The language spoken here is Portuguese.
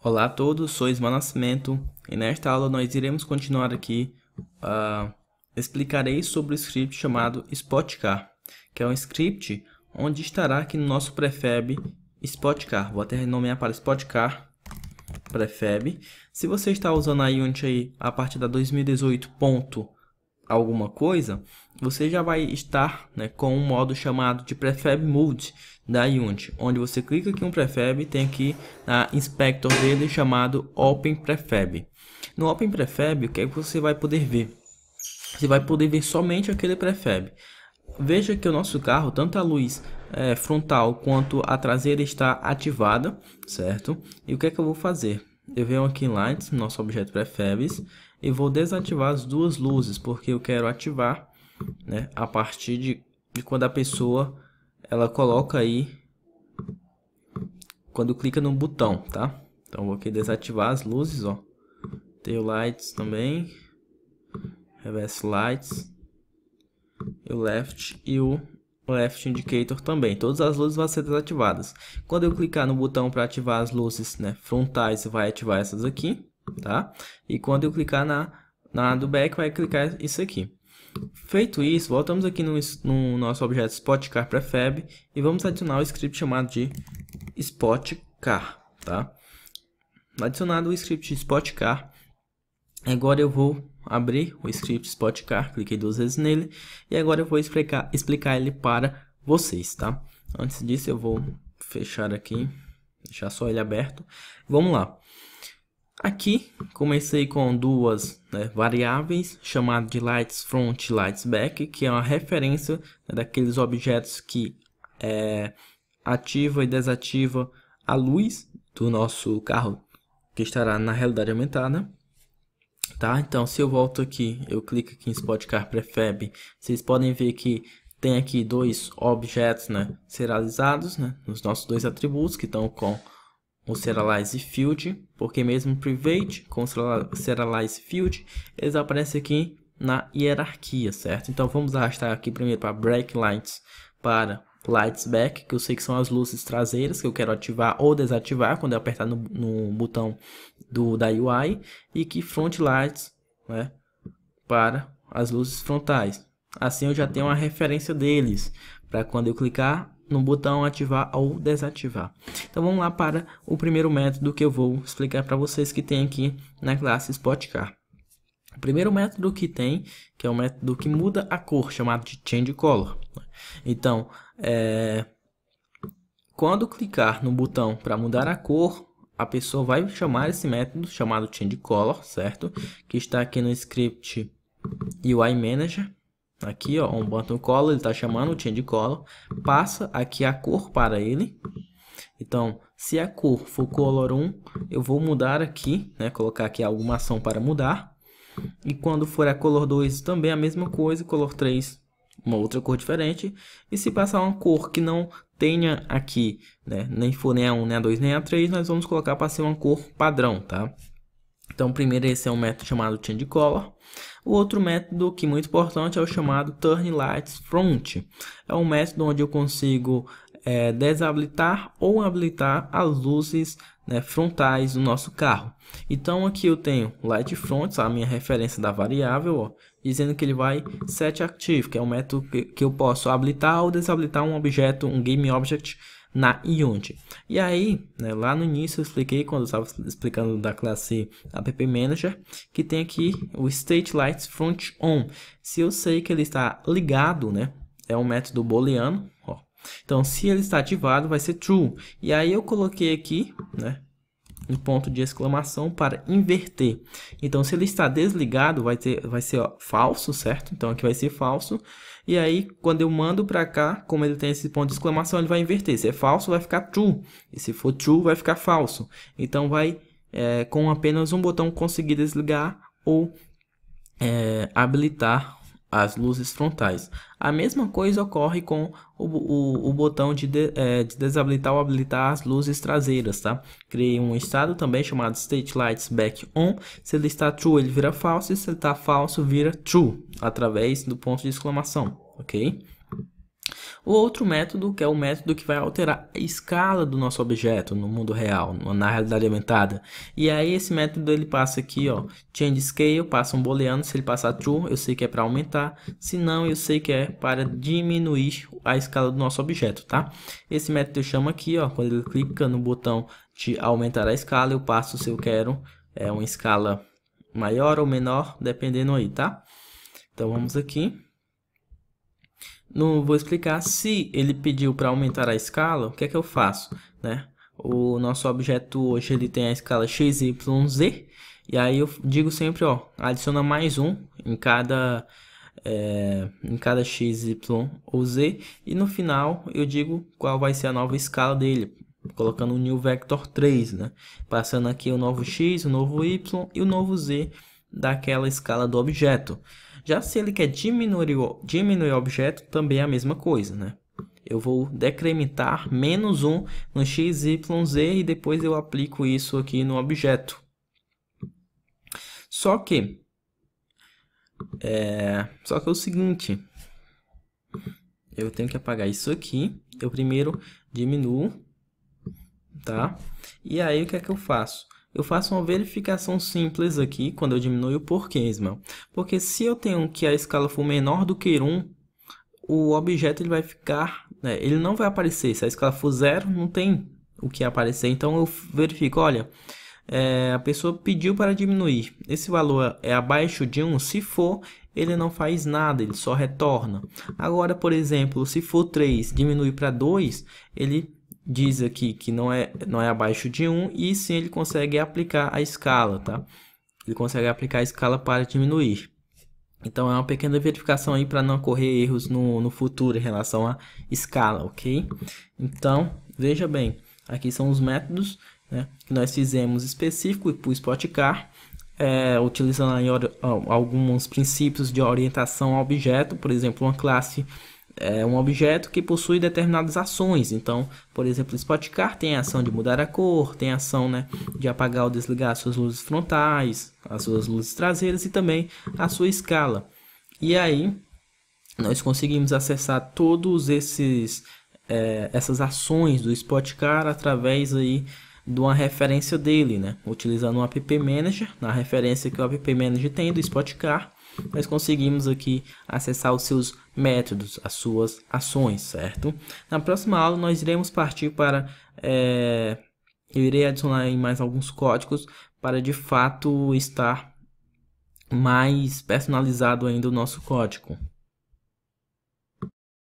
Olá a todos, sou Ismael Nascimento e nesta aula nós iremos continuar aqui. Explicarei sobre o script chamado SpotCar, que é um script onde estará aqui no nosso prefab SpotCar. Vou até renomear para SpotCar prefab. Se você está usando a Unity aí a partir da 2018 ponto alguma coisa, você já vai estar, com um modo chamado de Prefab Mode da Unity, onde você clica aqui em um prefab, tem aqui na inspector dele chamado Open Prefab. No Open Prefab, o que é que você vai poder ver? Você vai poder ver somente aquele prefab. Veja que o nosso carro, tanto a luz frontal quanto a traseira está ativada, certo? E o que é que eu vou fazer? Eu venho aqui em Lights, no nosso objeto Prefabs, e vou desativar as duas luzes, porque eu quero ativar, a partir de quando a pessoa ela coloca aí, quando clica no botão, tá? Então vou aqui desativar as luzes, ó. Tail Lights também, Reverse Lights, e o Left e o Left Indicator também. Todas as luzes vão ser desativadas. Quando eu clicar no botão para ativar as luzes frontais, vai ativar essas aqui, tá? E quando eu clicar na do back, vai clicar isso aqui. Feito isso, voltamos aqui no nosso objeto SpotCar Prefab e vamos adicionar o script chamado de SpotCar, tá? Adicionado o script SpotCar, agora eu vou abrir o script SpotCar, cliquei duas vezes nele e agora eu vou explicar ele para vocês, tá? Antes disso eu vou fechar aqui, deixar só ele aberto. Vamos lá. Aqui comecei com duas variáveis chamadas de Lights Front e Lights Back, que é uma referência daqueles objetos que ativa e desativa a luz do nosso carro que estará na realidade aumentada. Tá? Então, se eu volto aqui, eu clico aqui em SpotCar Prefab, vocês podem ver que tem aqui dois objetos serializados, nos nossos dois atributos que estão com o Serialize Field, porque mesmo Private com o Serialize Field, eles aparecem aqui na hierarquia, certo? Então vamos arrastar aqui primeiro para Break Lights para Lights Back, que eu sei que são as luzes traseiras que eu quero ativar ou desativar quando eu apertar no botão da UI, e que Front Lights para as luzes frontais. Assim eu já tenho uma referência deles para quando eu clicar no botão ativar ou desativar. Então vamos lá para o primeiro método que eu vou explicar para vocês, que tem aqui na classe SpotCar. O primeiro método que tem, que é o método que muda a cor, chamado de Change Color. Então, quando clicar no botão para mudar a cor, a pessoa vai chamar esse método chamado Change Color, certo? Que está aqui no script UI Manager. Aqui, ó, um button color, ele está chamando o Change Color, passa aqui a cor para ele. Então, se a cor for color 1, eu vou mudar aqui, colocar aqui alguma ação para mudar. E quando for a color 2, também a mesma coisa, color 3, uma outra cor diferente. E se passar uma cor que não tenha aqui, nem for nem a 1, nem a 2, nem a 3, nós vamos colocar para ser uma cor padrão, tá? Então, primeiro esse é um método chamado Change Color. O outro método que é muito importante é o chamado Turn Lights Front. É um método onde eu consigo desabilitar ou habilitar as luzes frontais do nosso carro. Então aqui eu tenho Light Front, a minha referência da variável, ó, dizendo que ele vai Set Active, que é um método que eu posso habilitar ou desabilitar um objeto, um Game Object na Unity. E aí, lá no início eu expliquei, quando eu estava explicando da classe App Manager, que tem aqui o State Lights Front On. Se eu sei que ele está ligado, é um método booleano, ó. Então, se ele está ativado, vai ser True. E aí eu coloquei aqui, um ponto de exclamação para inverter. Então, se ele está desligado, vai ser falso, certo? Então, aqui vai ser falso. E aí, quando eu mando para cá, como ele tem esse ponto de exclamação, ele vai inverter. Se é falso, vai ficar true. E se for true, vai ficar falso. Então, vai com apenas um botão conseguir desligar ou habilitar as luzes frontais. A mesma coisa ocorre com o botão de desabilitar ou habilitar as luzes traseiras, tá? Criei um estado também chamado State Lights Back On. Se ele está true, ele vira falso, e se ele está falso, vira true, através do ponto de exclamação, ok? O outro método, que é o método que vai alterar a escala do nosso objeto no mundo real, na realidade aumentada. E aí esse método ele passa aqui, ó, change scale, passa um booleano, se ele passar true, eu sei que é para aumentar, se não, eu sei que é para diminuir a escala do nosso objeto, tá? Esse método eu chamo aqui, ó, quando ele clica no botão de aumentar a escala, eu passo se eu quero uma escala maior ou menor, dependendo aí, tá? Então vamos aqui. Vou explicar. Se ele pediu para aumentar a escala, o que é que eu faço, né? O nosso objeto hoje ele tem a escala x, y, z, e aí eu digo sempre, ó, adiciona mais um em cada x, y ou z, e no final eu digo qual vai ser a nova escala dele, colocando o new vector 3, né? Passando aqui o novo x, o novo y e o novo z daquela escala do objeto. Já se ele quer diminuir o objeto, também é a mesma coisa, né? Eu vou decrementar menos 1 no x, y, z e depois eu aplico isso aqui no objeto. Só que é o seguinte, eu tenho que apagar isso aqui. Eu primeiro diminuo, tá? E aí o que é que eu faço? Eu faço uma verificação simples aqui, quando eu diminuo. Por quê, Ismael? Porque se eu tenho que a escala for menor do que 1, o objeto ele vai ficar, né, ele não vai aparecer. Se a escala for 0, não tem o que aparecer. Então eu verifico, olha, a pessoa pediu para diminuir. Esse valor é abaixo de 1, se for, ele não faz nada, ele só retorna. Agora, por exemplo, se for 3, diminui para 2, ele diz aqui que não é abaixo de 1 e sim ele consegue aplicar a escala, tá? Ele consegue aplicar a escala para diminuir. Então é uma pequena verificação aí para não ocorrer erros no futuro em relação à escala, ok? Então, veja bem, aqui são os métodos, né, que nós fizemos específico para o Spotcar, utilizando aí alguns princípios de orientação ao objeto, por exemplo, uma classe um objeto que possui determinadas ações. Então, por exemplo, o Spotcar tem a ação de mudar a cor, tem a ação, né, de apagar ou desligar as suas luzes frontais, as suas luzes traseiras e também a sua escala. E aí, nós conseguimos acessar todos essas ações do Spotcar através aí de uma referência dele, né? Utilizando o App Manager, na referência que o App Manager tem do Spotcar, nós conseguimos aqui acessar os seus métodos, as suas ações, certo? Na próxima aula nós iremos partir para eu irei adicionar aí mais alguns códigos para de fato estar mais personalizado ainda o nosso código.